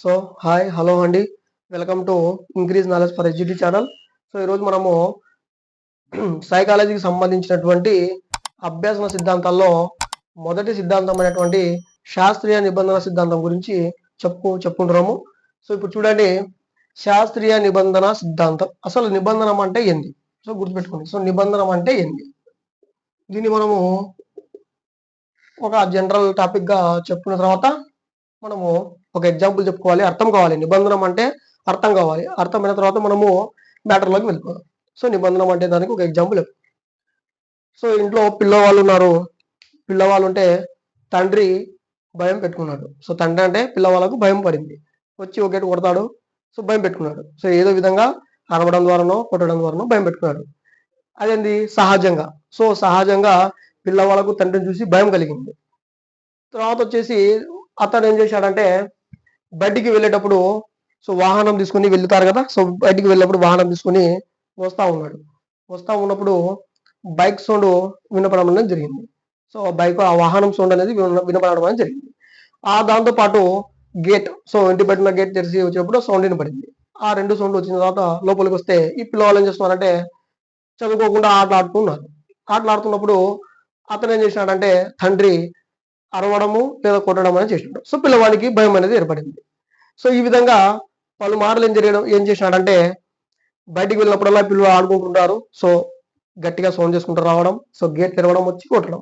So hi hello అండి, welcome to increase knowledge for ఎడ్యుటీ channel. So ఈరోజు మనము సైకాలజీకి సంబంధించినటువంటి అభ్యాసన సిద్ధాంతాల్లో మొదటి సిద్ధాంతం అయినటువంటి శాస్త్రీయ నిబంధన సిద్ధాంతం గురించి చెప్పుకుంటున్నాము. సో ఇప్పుడు చూడండి, శాస్త్రీయ నిబంధన సిద్ధాంతం అసలు నిబంధన అంటే ఏంది? సో గుర్తుపెట్టుకోండి. సో నిబంధన అంటే ఏంది? దీన్ని మనము ఒక జనరల్ టాపిక్ గా చెప్పుకున్న తర్వాత మనము ఒక ఎగ్జాంపుల్ చెప్పుకోవాలి, అర్థం కావాలి. నిబంధన అంటే అర్థం కావాలి. అర్థమైన తర్వాత మనము మ్యాటర్లోకి వెళ్ళిపోదాం. సో నిబంధన అంటే దానికి ఒక ఎగ్జాంపుల్. సో ఇంట్లో పిల్లవాళ్ళు ఉన్నారు. పిల్లవాళ్ళు ఉంటే తండ్రి భయం పెట్టుకున్నాడు. సో తండ్రి అంటే పిల్లవాళ్ళకు భయం పడింది, వచ్చి ఒకటి కొడతాడు. సో భయం పెట్టుకున్నాడు. సో ఏదో విధంగా అరవడం ద్వారానో కొట్టడం ద్వారానో భయం పెట్టుకున్నాడు. అదేంది సహజంగా. సో సహజంగా పిల్లవాళ్ళకు తండ్రిని చూసి భయం కలిగింది. తర్వాత వచ్చేసి అతడు ఏం చేశాడంటే బయటికి వెళ్ళేటప్పుడు సో వాహనం తీసుకుని వెళ్తారు కదా. సో బయటికి వెళ్ళేటప్పుడు వాహనం తీసుకుని వస్తా ఉన్నాడు. వస్తా ఉన్నప్పుడు బైక్ సౌండ్ వినపడడం అనేది జరిగింది. సో ఆ వాహనం సౌండ్ అనేది వినపడడం అనేది జరిగింది. దాంతో పాటు గేట్, సో ఇంటి బయట గేట్ తెరిచి వచ్చినప్పుడు సౌండ్ వినపడింది. ఆ రెండు సౌండ్ వచ్చిన తర్వాత లోపలికి వస్తే ఈ పిల్లవాళ్ళు ఏం చేస్తున్నారంటే చదువుకోకుండా ఆటలాడుతున్నప్పుడు అతను ఏం చేసినాడంటే తండ్రి అరవడము లేదా కొట్టడం అనేది చేసినాడు. సో పిల్లవాడికి భయం అనేది ఏర్పడింది. సో ఈ విధంగా పలుమార్లు ఏం చేసినాడంటే బయటికి వెళ్ళినప్పుడల్లా పిల్లలు ఆడుకుంటుంటారు. సో గట్టిగా సౌండ్ చేసుకుంటూ రావడం, సో గేట్ తెరవడం, వచ్చి కొట్టడం,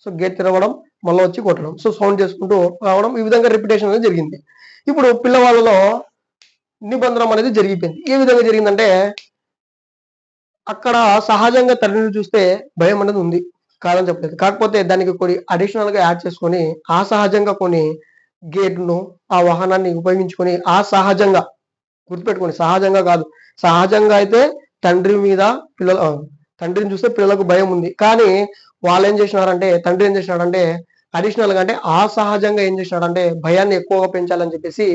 సో గేట్ తెరవడం, మళ్ళీ వచ్చి కొట్టడం, సో సౌండ్ చేసుకుంటూ రావడం, ఈ విధంగా రిపిటేషన్ అనేది జరిగింది. ఇప్పుడు పిల్లవాళ్ళలో నిబంధన అనేది జరిగిపోయింది. ఏ విధంగా జరిగిందంటే అక్కడ సహజంగా తల్లిని చూస్తే భయం అనేది ఉంది, కాదని చెప్పలేదు. కాకపోతే దానికి కొన్ని అడిషనల్ గా యాడ్ చేసుకొని సహజంగా కొన్ని గేట్ను ఆ వాహనాన్ని ఉపయోగించుకొని సహజంగా గుర్తుపెట్టుకోండి, సహజంగా కాదు. సహజంగా అయితే తండ్రిని చూస్తే పిల్లలకు భయం ఉంది. కానీ వాళ్ళు ఏం చేసినారంటే తండ్రి ఏం చేసినాడంటే అడిషనల్ గా అంటే సహజంగా ఏం చేసినాడంటే భయాన్ని ఎక్కువగా పెంచాలని చెప్పేసి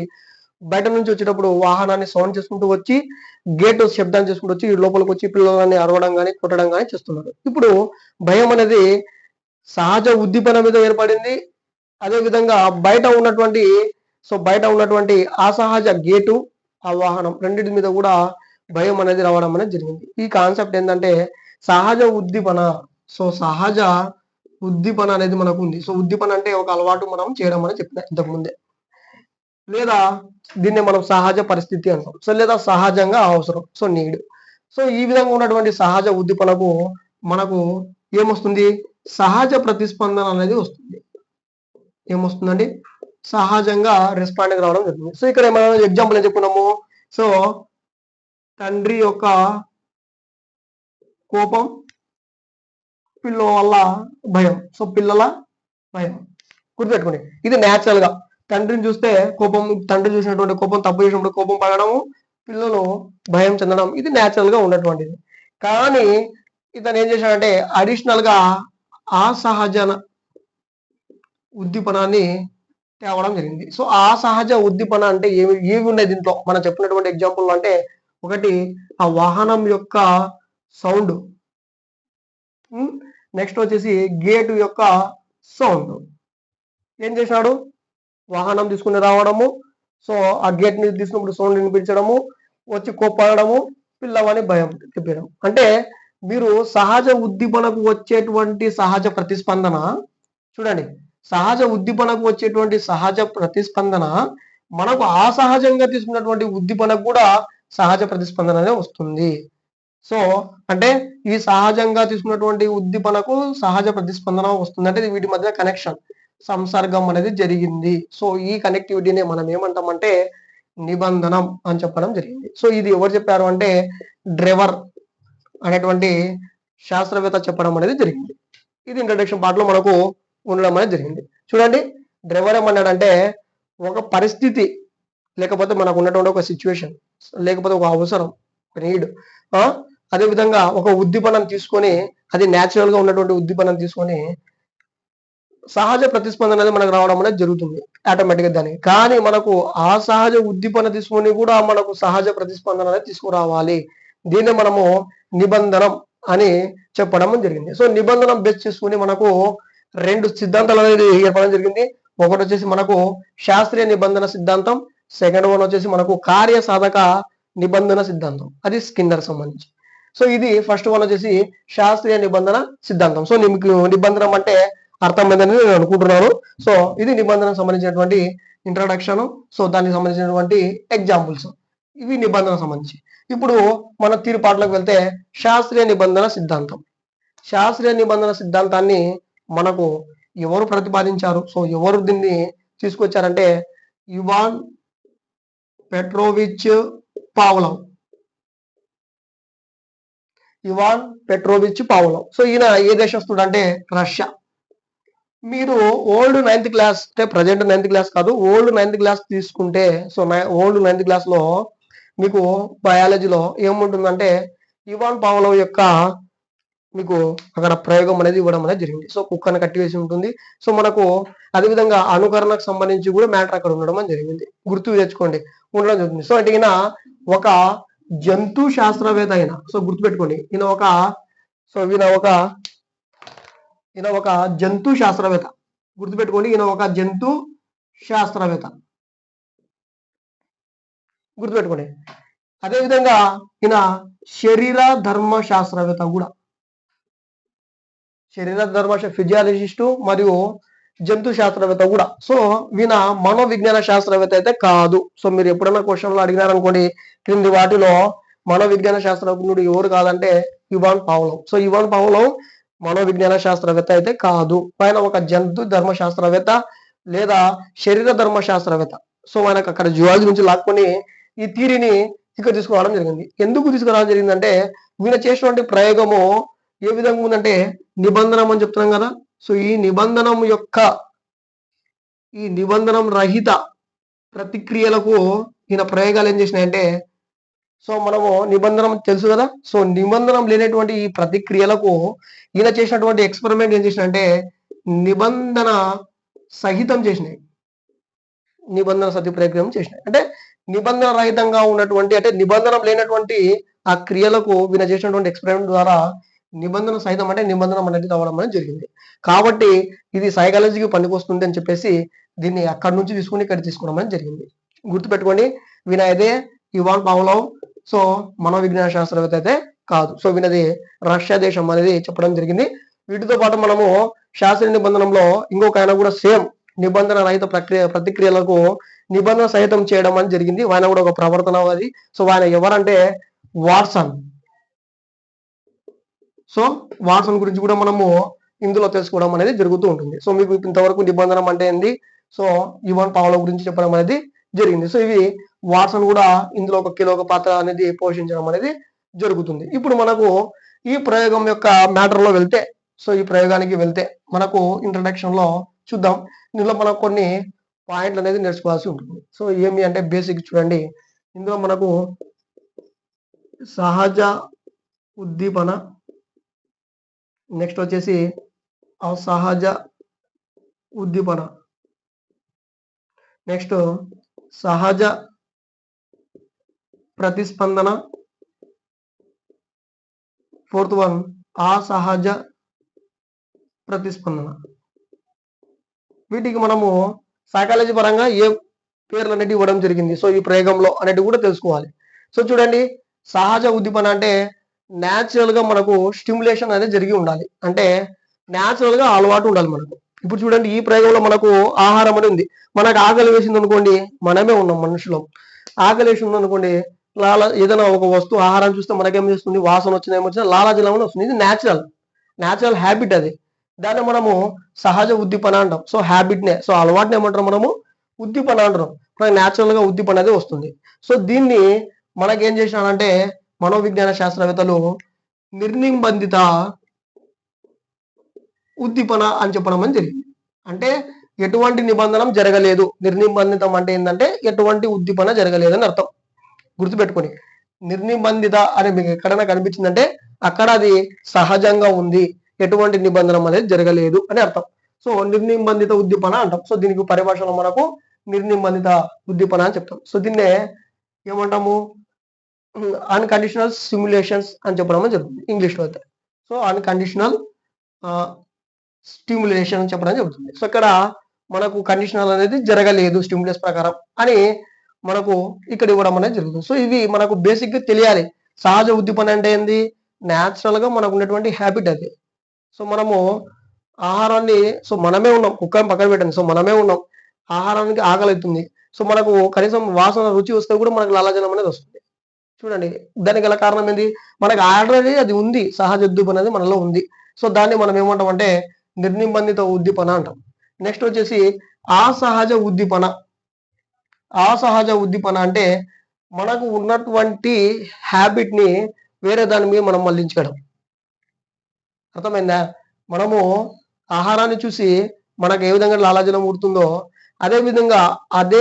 బయట నుంచి వచ్చేటప్పుడు వాహనాన్ని సౌండ్ చేసుకుంటూ వచ్చి గేట్ శబ్దాన్ని చేసుకుంటూ వచ్చి లోపలికి వచ్చి పిల్లలని అరవడం కానీ కొట్టడం కానీ చేస్తున్నారు. ఇప్పుడు భయం అనేది సహజ ఉద్దీపన మీద ఏర్పడింది. అదే విధంగా బయట ఉన్నటువంటి అసహజ గేటు, ఆ వాహనం రెండింటి మీద కూడా భయం అనేది రావడం అనేది జరిగింది. ఈ కాన్సెప్ట్ ఏంటంటే సహజ ఉద్దీపన. సో సహజ ఉద్దీపన అనేది మనకు ఉంది. సో ఉద్దీపన అంటే ఒక అలవాటు మనం చేయడం అనేది చెప్పిన ఇంతకుముందే, లేదా దీన్ని మనం సహజ పరిస్థితి అంటాం. సో లేదా సహజంగా అవసరం, సో నీడ్. సో ఈ విధంగా ఉన్నటువంటి సహజ ఉద్దీపనకు మనకు ఏమొస్తుంది? సహజ ప్రతిస్పందన అనేది వస్తుంది. ఏమొస్తుందండి? సహజంగా రెస్పాండింగ్ రావడం జరుగుతుంది. సో ఇక్కడ మనం ఎగ్జాంపుల్ ఏం చెప్పుకున్నాము? సో తండ్రి యొక్క కోపం, పిల్లల వల్ల భయం. సో పిల్లల భయం గుర్తుపెట్టుకోండి. ఇది న్యాచురల్ గా తండ్రిని చూస్తే కోపం, తండ్రి చూసినటువంటి కోపం, తప్పు చేసినప్పుడు కోపం పడడము, పిల్లలు భయం చెందడం, ఇది న్యాచురల్ గా ఉన్నటువంటిది. కానీ ఇతను ఏం చేశాడంటే అడిషనల్ గా అసహజ ఉద్దీపనాన్ని తేవడం జరిగింది. సో అసహజ ఉద్దీపన అంటే ఏవి ఉన్నాయి దీంట్లో? మనం చెప్పినటువంటి ఎగ్జాంపుల్ అంటే ఒకటి ఆ వాహనం యొక్క సౌండ్, నెక్స్ట్ వచ్చేసి గేట్ యొక్క సౌండ్. ఏం చేశాడు? వాహనం తీసుకుని రావడము, సో ఆ గేట్ ని తీసుకున్నప్పుడు సౌండ్ వినిపించడము, వచ్చి కోప్పడము, పిల్లవాని భయం తెప్పడం. అంటే మీరు సహజ ఉద్దీపనకు వచ్చేటువంటి సహజ ప్రతిస్పందన చూడండి, సహజ ఉద్దీపనకు వచ్చేటువంటి సహజ ప్రతిస్పందన మనకు అసహజంగా తీసుకున్నటువంటి ఉద్దీపనకు కూడా సహజ ప్రతిస్పందన వస్తుంది. సో అంటే ఈ సహజంగా తీసుకున్నటువంటి ఉద్దీపనకు సహజ ప్రతిస్పందన వస్తుంది. అంటే వీటి మధ్య కనెక్షన్, సంసర్గం అనేది జరిగింది. సో ఈ కనెక్టివిటీని మనం ఏమంటామంటే నిబంధనం అని చెప్పడం జరిగింది. సో ఇది ఎవరు చెప్పారు అంటే డ్రెవర్ అనేటువంటి శాస్త్రవేత్త చెప్పడం అనేది జరిగింది. ఇది ఇంట్రడక్షన్ పార్ట్ లో మనకు ఉండడం అనేది జరిగింది. చూడండి, డ్రెవర్ ఏమన్నాడంటే ఒక పరిస్థితి, లేకపోతే మనకు ఉన్నటువంటి ఒక సిచ్యువేషన్, లేకపోతే ఒక అవసరం, నీడ్, అదే విధంగా ఒక ఉద్దీపనం తీసుకొని, అది న్యాచురల్ గా ఉన్నటువంటి ఉద్దీపనం తీసుకొని సహజ ప్రతిస్పందన అనేది మనకు రావడం అనేది జరుగుతుంది ఆటోమేటిక్ గా దానికి. కానీ మనకు అసహజ ఉద్దీపన తీసుకొని కూడా మనకు సహజ ప్రతిస్పందన అనేది తీసుకురావాలి. దీన్ని మనము నిబంధనం అని చెప్పడం జరిగింది. సో నిబంధనం బేస్ చేసుకుని మనకు రెండు సిద్ధాంతాలు అనేది ఏర్పడడం జరిగింది. ఒకటి వచ్చేసి మనకు శాస్త్రీయ నిబంధన సిద్ధాంతం, సెకండ్ వన్ వచ్చేసి మనకు కార్యసాధక నిబంధన సిద్ధాంతం, అది స్కిన్నర్ సంబంధించి. సో ఇది ఫస్ట్ వన్ వచ్చేసి శాస్త్రీయ నిబంధన సిద్ధాంతం. సో మీకు నిబంధన అంటే అర్థమైందని నేను అనుకుంటున్నాను. సో ఇది నిబంధనకు సంబంధించినటువంటి ఇంట్రడక్షన్. సో దానికి సంబంధించినటువంటి ఎగ్జాంపుల్స్ ఇవి నిబంధన సంబంధించి. ఇప్పుడు మన తీరుపాట్లోకి వెళ్తే శాస్త్రీయ నిబంధన సిద్ధాంతం. శాస్త్రీయ నిబంధన సిద్ధాంతాన్ని మనకు ఎవరు ప్రతిపాదించారు, సో ఎవరు దీన్ని తీసుకొచ్చారంటే Ivan Petrovich Pavlov. Ivan Petrovich Pavlov. So ఈయన ఏ దేశస్తుడు అంటే రష్యా. మీరు ఓల్డ్ 9th క్లాస్ అంటే ప్రజెంట్ 9th క్లాస్ కాదు, ఓల్డ్ 9th క్లాస్ తీసుకుంటే, సో ఓల్డ్ 9th క్లాస్ లో మీకు బయాలజీలో ఏముంటుందంటే ఇవాన్ పావ్లోవ్ యొక్క మీకు అక్కడ ప్రయోగం అనేది ఇవ్వడం అనేది జరిగింది. సో కుక్కను కట్టివేసి ఉంటుంది. సో మనకు అదేవిధంగా అనుకరణకు సంబంధించి కూడా మ్యాటర్ అక్కడ ఉండడం అని జరిగింది. గుర్తు తెచ్చుకోండి, ఉండడం జరుగుతుంది. సో అంటే ఈయన ఒక జంతు శాస్త్రవేత్త అయిన, సో గుర్తుపెట్టుకోండి ఈయన ఒక జంతు శాస్త్రవేత్త. గుర్తుపెట్టుకోండి ఈయన ఒక జంతు శాస్త్రవేత్త, గుర్తుపెట్టుకోండి. అదేవిధంగా ఈయన శరీర ధర్మ శాస్త్రవేత్త కూడా, శరీర ధర్మ ఫిజియాలజిస్టు మరియు జంతు శాస్త్రవేత్త కూడా. సో ఈయన మనోవిజ్ఞాన శాస్త్రవేత్త అయితే కాదు. సో మీరు ఎప్పుడైనా క్వశ్చన్లో అడిగినారనుకోండి క్రింది వాటిలో మనోవిజ్ఞాన శాస్త్రజ్ఞుడు ఎవరు కాదంటే Ivan Pavlov. So Ivan Pavlov మనోవిజ్ఞాన శాస్త్రవేత్త అయితే కాదు. ఆయన ఒక జంతు ధర్మ శాస్త్రవేత్త లేదా శరీర ధర్మ శాస్త్రవేత్త. సో ఆయనకు అక్కడ జువాలజీ నుంచి లాక్కొని ఈ థియరీని ఇక్కడ తీసుకురావడం జరిగింది. ఎందుకు తీసుకురావడం జరిగిందంటే ఈయన చేసినటువంటి ప్రయోగము ఏ విధంగా ఉందంటే నిబంధనం అని చెప్తున్నాం కదా. సో ఈ నిబంధనం రహిత ప్రతిక్రియలకు ఈయన ప్రయోగాలు ఏం చేసినాయంటే, సో మనము నిబంధనం తెలుసు కదా, సో నిబంధనం లేనటువంటి ఈ ప్రతిక్రియలకు ఈయన చేసినటువంటి ఎక్స్పెరిమెంట్ ఏం చేసినంటే నిబంధన సహితం చేసినాయి, నిబంధన సతి ప్రక్రియ చేసినాయి. అంటే నిబంధన రహితంగా ఉన్నటువంటి, అంటే నిబంధన లేనటువంటి ఆ క్రియలకు ఈయన చేసినటువంటి ఎక్స్పెరిమెంట్ ద్వారా నిబంధన సహితం అంటే నిబంధన అనేది అవ్వడం అనేది జరిగింది. కాబట్టి ఇది సైకాలజీకి పనికొస్తుంది అని చెప్పేసి దీన్ని అక్కడి నుంచి తీసుకుని ఇక్కడ తీసుకోవడం అనేది జరిగింది. గుర్తుపెట్టుకోండి వినయదే ఇవాన్ పావ్లోవ్. సో మనోవిజ్ఞాన శాస్త్రవేత్త అయితే కాదు. సో వినది రష్యా దేశం అనేది చెప్పడం జరిగింది. వీటితో పాటు మనము శాస్త్రీయ నిబంధనలో ఇంకొక ఆయన కూడా సేమ్ నిబంధన రహిత ప్రతిక్రియలకు నిబంధన సహితం చేయడం అని జరిగింది. ఆయన కూడా ఒక ప్రవర్తనవాది. సో ఆయన ఎవరంటే వాట్సన్. సో వాట్సన్ గురించి కూడా మనము ఇందులో తెలుసుకోవడం అనేది జరుగుతూ ఉంటుంది. సో మీకు ఇంతవరకు నిబంధన అంటే ఏంది, సో ఇవాన్ పావ్లోవ్ గురించి చెప్పడం అనేది జరిగింది. సో ఇవి వాట్సన్ కూడా ఇందులో ఒక కీలక పాత్ర అనేది పోషించడం అనేది జరుగుతుంది. ఇప్పుడు మనకు ఈ ప్రయోగం యొక్క మ్యాటర్ లో వెళ్తే, సో ఈ ప్రయోగానికి వెళ్తే మనకు ఇంట్రడక్షన్ లో చూద్దాం. ఇందులో మనకు కొన్ని పాయింట్లు అనేది నేర్చుకోవాల్సి ఉంటుంది. సో ఏమి అంటే బేసిక్ చూడండి, ఇందులో మనకు సహజ ఉద్దీపన, నెక్స్ట్ వచ్చేసి అసహజ ఉద్దీపన, నెక్స్ట్ సహజ ప్రతిస్పందన, ఫోర్త్ వన్ అసహజ ప్రతిస్పందన. వీటికి మనము సైకాలజీ పరంగా ఏ పేర్లు అనేది ఇవ్వడం జరిగింది, సో ఈ ప్రయోగంలో అనేది కూడా తెలుసుకోవాలి. సో చూడండి, సహజ ఉద్దీపన అంటే న్యాచురల్ గా మనకు స్టిమ్యులేషన్ అనేది జరిగి ఉండాలి, అంటే న్యాచురల్ గా అలవాటు ఉండాలి మనకు. ఇప్పుడు చూడండి ఈ ప్రయోగంలో మనకు ఆహారం అని ఉంది. మనకు ఆకలి వేసింది అనుకోండి, మనమే ఉన్నాం మనుషులం, ఆకలి వేసింది అనుకోండి, ఏదైనా ఒక వస్తువు ఆహారం చూస్తే మనకేం చేస్తుంది, వాసన వచ్చినా ఏమొచ్చినా లాలాజలం వస్తుంది. ఇది న్యాచురల్ హ్యాబిట్ అది. దాన్ని మనము సహజ ఉద్దీపన అంటాం. సో హ్యాబిట్నే, సో అలవాటుని ఏమంటారు మనము ఉద్దీపన అంటారు. మనకి న్యాచురల్ గా ఉద్దీపన అనేది వస్తుంది. సో దీన్ని మనకేం చేసినారంటే మనోవిజ్ఞాన శాస్త్రవేత్తలు నిర్నిబంధిత ఉద్దీపన అని చెప్పడం అని జరిగింది. అంటే ఎటువంటి నిబంధన జరగలేదు. నిర్నిబంధితం అంటే ఏంటంటే ఎటువంటి ఉద్దీపన జరగలేదు అని అర్థం. గుర్తుపెట్టుకొని నిర్నిబంధిత అని మీకు ఎక్కడైనా కనిపించిందంటే అక్కడ అది సహజంగా ఉంది, ఎటువంటి నిబంధన అనేది జరగలేదు అని అర్థం. సో నిర్నిబంధిత ఉద్దీపన అంటాం. సో దీనికి పరిభాషలో మనకు నిర్నిబంధిత ఉద్దీపన అని చెప్తాం. సో దీన్నే ఏమంటాము అన్కండిషనల్ స్టిమ్యులేషన్స్ అని చెప్పడం జరుగుతుంది ఇంగ్లీష్లో అయితే. సో అన్కండిషనల్ స్టిమ్యులేషన్ అని చెప్పడం జరుగుతుంది. సో ఇక్కడ మనకు కండిషనల్ అనేది జరగలేదు స్టిమ్యులస్ ప్రకారం అని మనకు ఇక్కడ ఇవ్వడం అనేది జరుగుతుంది. సో ఇవి మనకు బేసిక్ గా తెలియాలి. సహజ ఉద్దీపన అంటే ఏంది? న్యాచురల్ గా మనకు ఉన్నటువంటి హ్యాబిట్ అది. సో మనము ఆహారాన్ని మనమే ఉన్నాం, కుక్కని పక్కన పెట్టండి. మనమే ఉన్నాం, ఆహారానికి ఆకలితుంది. మనకు కనీసం వాసన రుచి వస్తే కూడా మనకు లాలాజలం అనేది వస్తుంది. చూడండి, దానికి గల కారణం ఏంది? మనకు ఆల్రెడీ అది ఉంది, సహజ ఉద్దీపన అనేది మనలో ఉంది. దాన్ని మనం ఏమంటాం అంటే నిర్నిబంధిత ఉద్దీపన అంటాం. నెక్స్ట్ వచ్చేసి అసహజ ఉద్దీపన. అసహజ ఉద్దీపన అంటే మనకు ఉన్నటువంటి హ్యాబిట్ ని వేరే దాని మీద మనం మళ్ళించడం. అర్థమైందా? మనము ఆహారాన్ని చూసి మనకు ఏ విధంగా లాలాజలం ఊరుతుందో అదే విధంగా అదే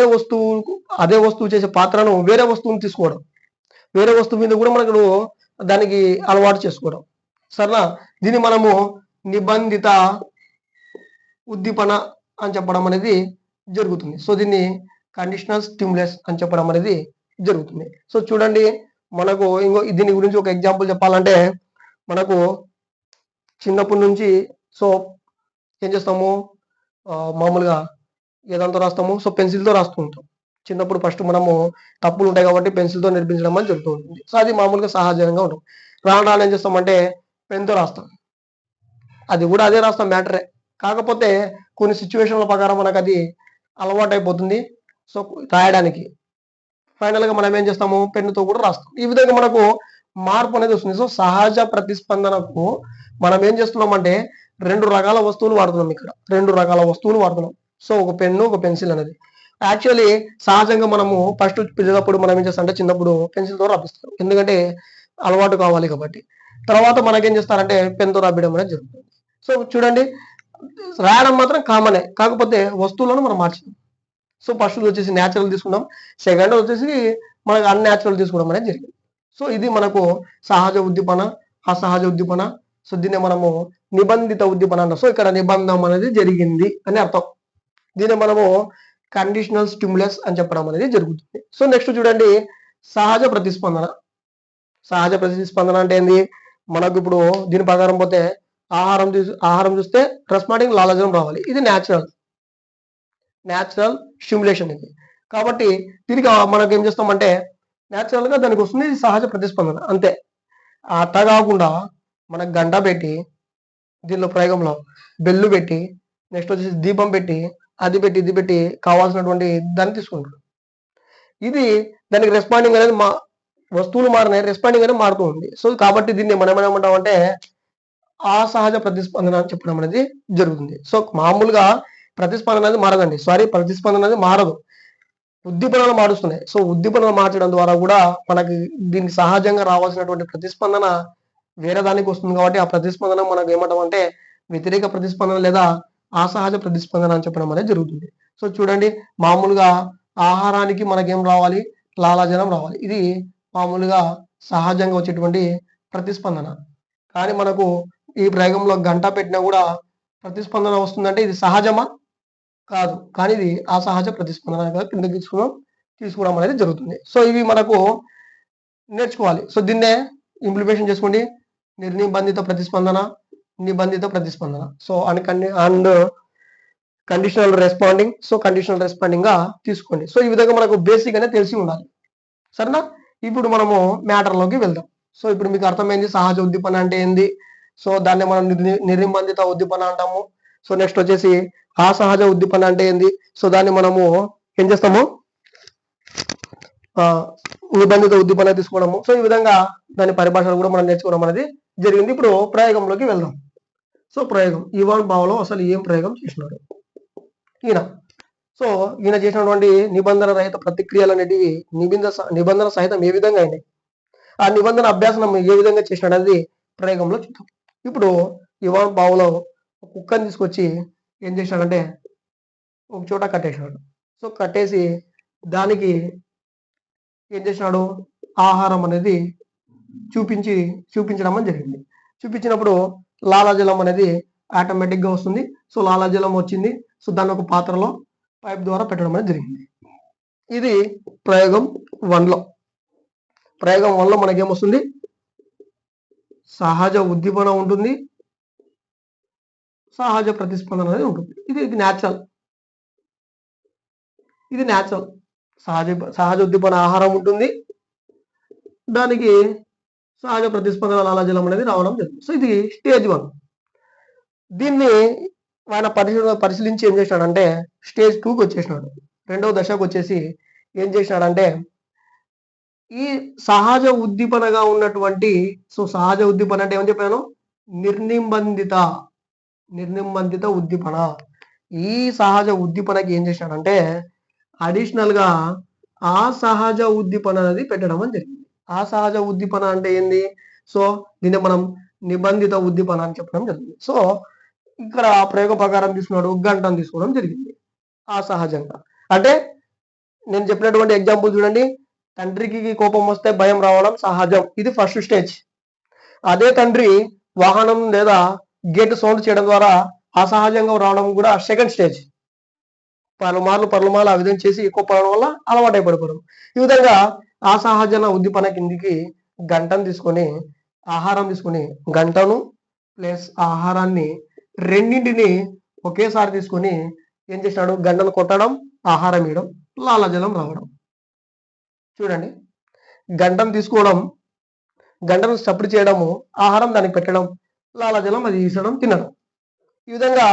వస్తువు చేసే పాత్రను వేరే వస్తువుని తీసుకోవడం, వేరే వస్తువు మీద కూడా మనకు దానికి అలవాటు చేసుకోవడం. సరేనా? దీన్ని మనము నిబంధిత ఉద్దీపన అని చెప్పడం అనేది జరుగుతుంది. దీన్ని కండిషనల్ స్టిమ్యులస్ అని చెప్పడం అనేది జరుగుతుంది. చూడండి, మనకు దీని గురించి ఒక ఎగ్జాంపుల్ చెప్పాలంటే, మనకు చిన్నప్పటి నుంచి ఏం చేస్తాము, మామూలుగా ఏదంతా రాస్తాము, పెన్సిల్తో రాస్తూ ఉంటాం. చిన్నప్పుడు ఫస్ట్ మనము తప్పులు ఉంటాయి కాబట్టి పెన్సిల్తో నిర్మించడం అని జరుగుతూ ఉంటుంది. అది మామూలుగా సహజంగా ఉంటాం. రాను ఏం చేస్తామంటే పెన్తో రాస్తాం, అది కూడా అదే రాస్తాం, మ్యాటరే. కాకపోతే కొన్ని సిచ్యువేషన్ల ప్రకారం మనకు అది అలవాటు అయిపోతుంది రాయడానికి. ఫైనల్ గా మనం ఏం చేస్తాము, పెన్నుతో కూడా రాస్తాం. ఈ విధంగా మనకు మార్పు అనేది వస్తుంది. సహజ ప్రతిస్పందనకు మనం ఏం చేస్తున్నామంటే 2 రకాల వస్తువులు వాడుతున్నాం. ఇక్కడ 2 రకాల వస్తువులు వాడుతున్నాం. ఒక పెన్ను, ఒక పెన్సిల్ అనేది. యాక్చువల్లీ సహజంగా మనము ఫస్ట్ పిల్లలప్పుడు మనం ఏం చేస్తామంటే చిన్నప్పుడు పెన్సిల్తో రాపిస్తాం, ఎందుకంటే అలవాటు కావాలి కాబట్టి. తర్వాత మనకేం చేస్తారంటే పెన్తో రాయడం అనేది జరుగుతుంది. చూడండి, రాయడం మాత్రం కామనే, కాకపోతే వస్తువులను మనం మార్చాం. ఫస్ట్ వచ్చేసి న్యాచురల్ తీసుకున్నాం, సెకండ్ వచ్చేసి మనకు అన్యాచురల్ తీసుకోవడం అనేది జరిగింది. ఇది మనకు సహజ ఉద్దీపన, అసహజ ఉద్దీపన. దీన్ని మనము నిబంధిత ఉద్దీపన అంటాం. ఇక్కడ నిబంధం అనేది జరిగింది అని అర్థం. దీన్ని మనము కండిషనల్ స్టిమ్యులస్ అని చెప్పడం అనేది జరుగుతుంది. నెక్స్ట్ చూడండి, సహజ ప్రతిస్పందన. సహజ ప్రతిస్పందన అంటే ఏంది? మనకు ఇప్పుడు దీని ప్రకారం పోతే ఆహారం చూస్తే రెస్పాండింగ్ లాలాజలం రావాలి. ఇది న్యాచురల్ స్టిమ్యులేషన్ ఇది. కాబట్టి దీనికి మనకు ఏం చేస్తామంటే న్యాచురల్ గా దానికి వస్తుంది, ఇది సహజ ప్రతిస్పందన అంతే. అట్లా కాకుండా మనకు గంట పెట్టి దీనిలో ప్రయోగంలో బెల్లు పెట్టి నెక్స్ట్ వచ్చేసి దీపం పెట్టి అది పెట్టి ఇది పెట్టి కావాల్సినటువంటి దాన్ని తీసుకుంటాడు. ఇది దానికి రెస్పాండింగ్ అనేది వస్తువులు మారినాయి, రెస్పాండింగ్ అనేది మారుతూ ఉంది. కాబట్టి దీన్ని మనం ఏమంటామంటే అసహజ ప్రతిస్పందన అని చెప్పడం అనేది జరుగుతుంది. మామూలుగా ప్రతిస్పందన అనేది మారదండి, ప్రతిస్పందన అనేది మారదు, ఉద్దీపనలు మారుస్తున్నాయి. ఉద్దీపనలు మార్చడం ద్వారా కూడా మనకి దీనికి సహజంగా రావాల్సినటువంటి ప్రతిస్పందన వేరే దానికి వస్తుంది. కాబట్టి ఆ ప్రతిస్పందన మనకు ఏమంటామంటే వ్యతిరేక ప్రతిస్పందన లేదా అసహజ ప్రతిస్పందన అని చెప్పడం అనేది జరుగుతుంది. చూడండి, మామూలుగా ఆహారానికి మనకేం రావాలి, లాలాజలం రావాలి. ఇది మామూలుగా సహజంగా వచ్చేటువంటి ప్రతిస్పందన. కానీ మనకు ఈ ప్రయోగంలో గంట పెట్టినా కూడా ప్రతిస్పందన వస్తుందంటే ఇది సహజమా? కాదు, కానీ ఇది అసహజ ప్రతిస్పందన కిందకి తీసుకోవడం అనేది జరుగుతుంది. ఇవి మనకు నేర్చుకోవాలి. దీన్నే ఇంప్లిమెంటేషన్ చేసుకోండి. నిర్నిబంధిత ప్రతిస్పందన, నిబంధిత ప్రతిస్పందన. And conditional responding. Conditional responding గా తీసుకోండి. ఈ విధంగా మనకు బేసిక్ అనేది తెలిసి ఉండాలి. సరేనా? ఇప్పుడు మనము మ్యాటర్ లోకి వెళ్దాం. ఇప్పుడు మీకు అర్థమైంది సహజ ఉద్దీపన అంటే ఏంది. దాన్ని మనం నిర్నిబంధిత ఉద్దీపన అంటాము. నెక్స్ట్ వచ్చేసి అసహజ ఉద్దీపన అంటే ఏంది. దాన్ని మనము ఏం చేస్తాము, నిబంధిత ఉద్దీపన తీసుకోవడము. ఈ విధంగా దాని పరిభాషలు కూడా మనం నేర్చుకోవడం అనేది జరిగింది. ఇప్పుడు ప్రయోగంలోకి వెళ్దాం. ప్రయోగం ఇవాన్ బావలో అసలు ఏం ప్రయోగం చేసినాడు ఈయన చేసినటువంటి నిబంధన రహిత ప్రతిక్రియలు అనేటివి నిబంధన సహితం ఏ విధంగా అయినాయి, ఆ నిబంధన అభ్యాసం ఏ విధంగా చేసినాడు అనేది ప్రయోగంలో చూద్దాం. ఇప్పుడు ఇవాన్ బావలో కుక్కని తీసుకొచ్చి ఏం చేశాడంటే ఒక చోట కట్టేశాడు. కట్టేసి దానికి ఏం చేసినాడు, ఆహారం అనేది చూపించడం అని జరిగింది. చూపించినప్పుడు లాలాజలం అనేది ఆటోమేటిక్ గా వస్తుంది. లాలాజలం వచ్చింది. దాన్ని ఒక పాత్రలో పైప్ ద్వారా పెట్టడం అనేది జరిగింది. ఇది ప్రయోగం 1లో. ప్రయోగం 1లో మనకేమొస్తుంది, సహజ ఉద్దీపన ఉంటుంది, సహజ ప్రతిస్పందన అనేది ఉంటుంది. ఇది న్యాచురల్. సహజ సహజ ఉద్దీపన ఆహారం ఉంటుంది, దానికి సహజ ప్రతిస్పందన లాలాజలం అనేది రావడం జరుగుతుంది. సో ఇది స్టేజ్ 1. దీన్ని ఆయన పరిశీలించి ఏం చేసినాడంటే స్టేజ్ 2కి వచ్చేసినాడు. రెండవ దశకు వచ్చేసి ఏం చేసినాడంటే ఈ సహజ ఉద్దీపనగా ఉన్నటువంటి, సో సహజ ఉద్దీపన అంటే ఏమని చెప్పాను, నిర్నిబంధిత ఉద్దీపన. ఈ సహజ ఉద్దీపనకి ఏం చేసినాడంటే అడిషనల్ గా ఆ సహజ ఉద్దీపన అనేది పెట్టడం అని జరిగింది. ఆ సహజ ఉద్దీపన అంటే ఏంది, సో దీన్ని మనం నిబంధిత ఉద్దీపన అని చెప్పడం జరిగింది. సో ఇక్కడ ప్రయోగ ప్రకారం తీసుకున్నాడు, గంటను తీసుకోవడం జరిగింది. ఆ సహజంగా అంటే నేను చెప్పినటువంటి ఎగ్జాంపుల్ చూడండి, తండ్రికి కోపం వస్తే భయం రావడం సహజం, ఇది ఫస్ట్ స్టేజ్. అదే తండ్రి వాహనం లేదా గేట్ సౌండ్ చేయడం ద్వారా అసహజంగా రావడం కూడా సెకండ్ స్టేజ్. పలుమార్లు ఆ విధంగా చేసి ఎక్కువ పడడం వల్ల అలవాటు అయిపడిపోవడం. ఈ విధంగా అసహజన ఉద్దీపన కిందికి గంటను తీసుకొని ఆహారం తీసుకొని, గంటను ప్లస్ ఆహారాన్ని రెండింటిని ఒకేసారి తీసుకొని ఏం చేసినాడు, గంటను కొట్టడం, ఆహారం ఇవ్వడం, లాలాజలం రావడం. చూడండి, గంటను తీసుకోవడం, గంటను చప్పుడు చేయడము, ఆహారం దానికి పెట్టడం, లాలాజలం అది తీసడం, తినడం. ఈ విధంగా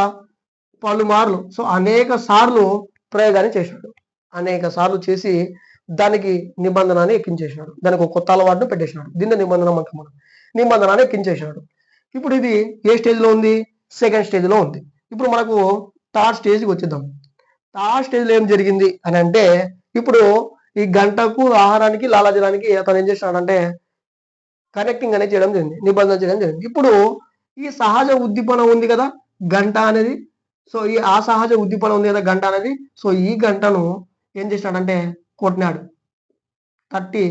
పలుమార్లు, సో అనేక సార్లు ప్రయోగాన్ని చేసినాడు. అనేక సార్లు చేసి దానికి నిబంధనని ఎక్కించేసినాడు. దానికి ఒక కొత్త అలవాటును పెట్టేసినాడు. దీన్ని నిబంధన అంటాం మనం. నిబంధనని ఎక్కించేసినాడు. ఇప్పుడు ఇది ఏ స్టేజ్లో ఉంది, సెకండ్ స్టేజ్లో ఉంది. ఇప్పుడు మనకు థర్డ్ స్టేజ్కి వచ్చేద్దాం. థర్డ్ స్టేజ్లో ఏం జరిగింది అని అంటే, ఇప్పుడు ఈ గంటకు ఆహారానికి లాలాజలానికి అతను ఏం చేసినాడంటే కనెక్టింగ్ అనేది చేయడం జరిగింది, నిబంధన చేయడం జరిగింది. ఇప్పుడు ఈ సహజ ఉద్దీపన ఉంది కదా గంట అనేది, సో ఈ అసహజ ఉద్దీపన ఉంది కదా గంట అనేది, సో ఈ గంటను ఏం చేసినాడంటే కొట్టినాడు. తట్టి